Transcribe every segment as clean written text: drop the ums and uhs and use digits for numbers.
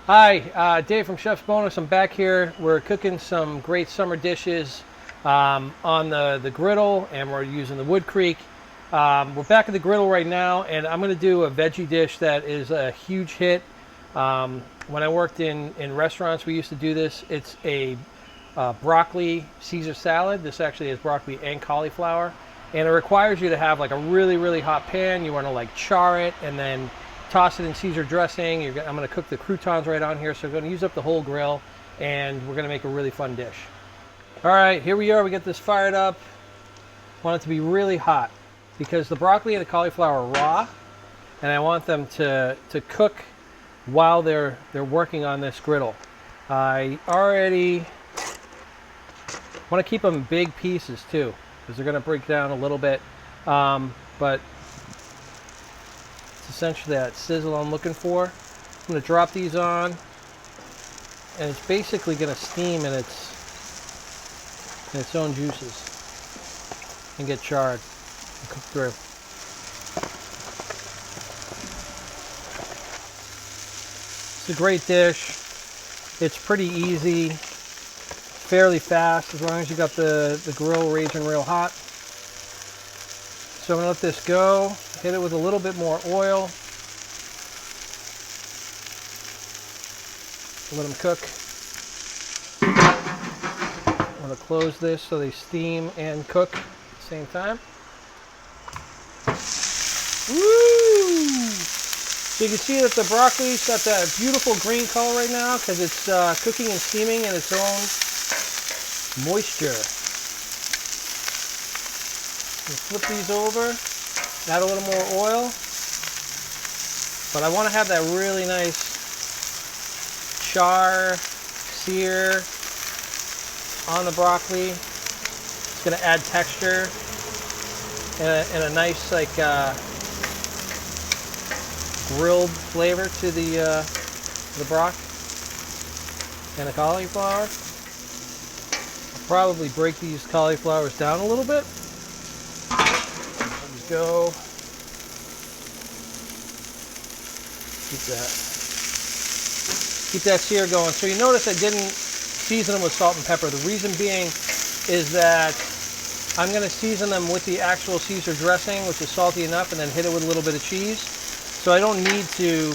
Hi, Dave from Chef's Bonus. I'm back here. We're cooking some great summer dishes on the griddle, and we're using the Wood Creek. We're back at the griddle right now, and I'm going to do a veggie dish that is a huge hit. When I worked in restaurants, we used to do this. It's a broccoli Caesar salad. This actually has broccoli and cauliflower, and it requires you to have like a really hot pan. You want to like char it and then toss it in Caesar dressing. I'm going to cook the croutons right on here, so we're going to use up the whole grill, and we're going to make a really fun dish. All right, here we are. We get this fired up. Want it to be really hot because the broccoli and the cauliflower are raw, and I want them to cook while they're working on this griddle. I already want to keep them big pieces too, because they're going to break down a little bit, but essentially that sizzle I'm looking for. I'm going to drop these on, and it's basically going to steam in its own juices and get charred and cook through. It's a great dish. It's pretty easy, fairly fast as long as you got the grill raging real hot. So I'm going to let this go, hit it with a little bit more oil, let them cook. I'm going to close this so they steam and cook at the same time. Woo! So you can see that the broccoli's got that beautiful green color right now because it's cooking and steaming in its own moisture. Flip these over, add a little more oil, but I want to have that really nice char, sear on the broccoli. It's going to add texture and a nice like grilled flavor to the brock and the cauliflower. I'll probably break these cauliflowers down a little bit. Go. Keep that sear going. So you notice I didn't season them with salt and pepper. The reason being is that I'm going to season them with the actual Caesar dressing, which is salty enough, and then hit it with a little bit of cheese. So I don't need to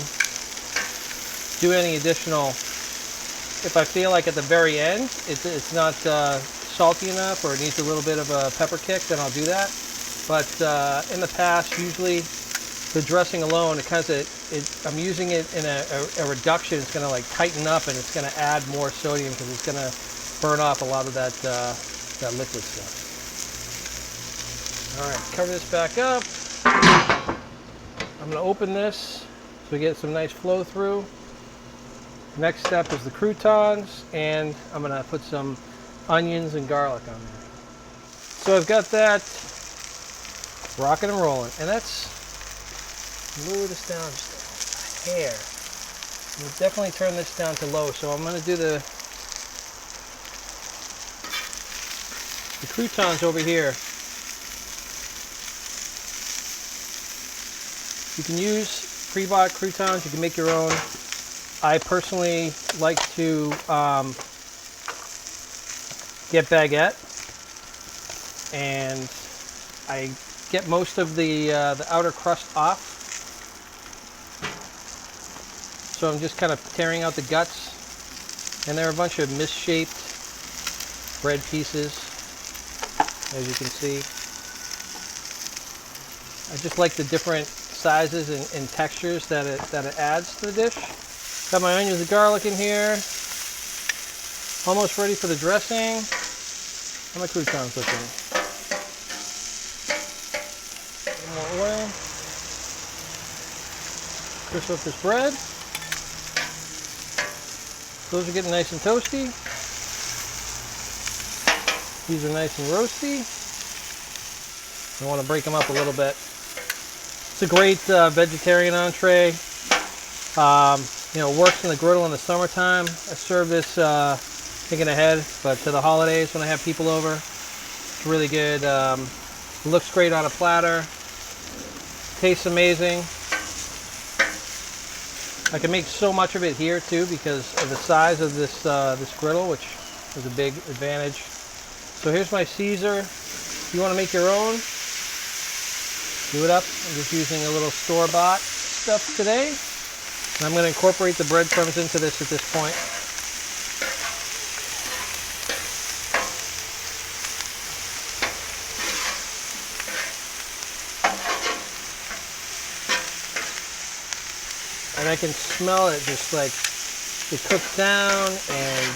do any additional. If I feel like at the very end it's not salty enough or it needs a little bit of a pepper kick, then I'll do that. But in the past, usually the dressing alone, I'm using it in a reduction. It's going to like tighten up, and it's going to add more sodium because it's going to burn off a lot of that liquid stuff. All right, cover this back up. I'm going to open this so we get some nice flow through. Next step is the croutons, and I'm going to put some onions and garlic on there. So I've got that rocking and rolling, and that's lower this down just a hair. We'll definitely turn this down to low. So I'm going to do the croutons over here. You can use pre-bought croutons. You can make your own. I personally like to get baguette, and I get most of the outer crust off. So I'm just kind of tearing out the guts, and they're a bunch of misshaped bread pieces, as you can see. I just like the different sizes and textures that it adds to the dish. Got my onions and garlic in here, almost ready for the dressing. How my croutons looking? More oil. Crisp up this bread. Those are getting nice and toasty. These are nice and roasty. I want to break them up a little bit. It's a great vegetarian entree. Works in the griddle in the summertime. I serve this thinking ahead, but to the holidays when I have people over, it's really good. Looks great on a platter. Tastes amazing. I can make so much of it here too because of the size of this this griddle, which is a big advantage. So here's my Caesar. If you want to make your own, do it up. I'm just using a little store-bought stuff today. And I'm going to incorporate the breadcrumbs into this at this point. And I can smell it just like it cooks down, and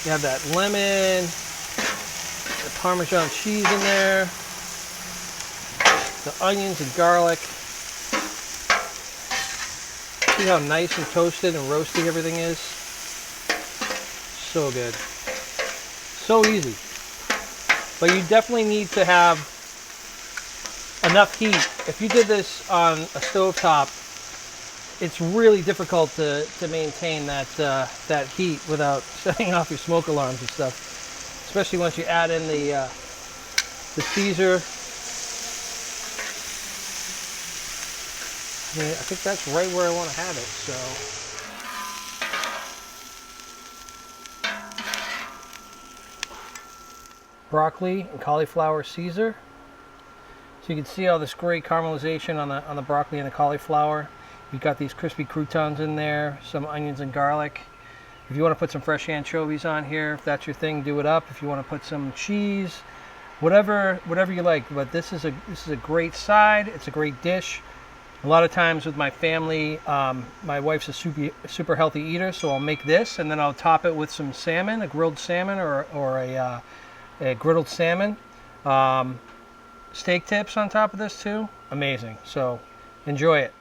you have that lemon, the Parmesan cheese in there, the onions and garlic. See how nice and toasted and roasty everything is? So good. So easy. But you definitely need to have enough heat. If you did this on a stovetop, it's really difficult to maintain that that heat without setting off your smoke alarms and stuff. Especially once you add in the Caesar. I mean, I think that's right where I want to have it. So broccoli and cauliflower Caesar. So you can see all this great caramelization on the broccoli and the cauliflower. You've got these crispy croutons in there, some onions and garlic. If you want to put some fresh anchovies on here, if that's your thing, do it up. If you want to put some cheese, whatever you like. But this is a great side. It's a great dish. A lot of times with my family, my wife's a super healthy eater, so I'll make this and then I'll top it with some salmon, a grilled salmon or a griddled salmon. Steak tips on top of this too. Amazing. So enjoy it.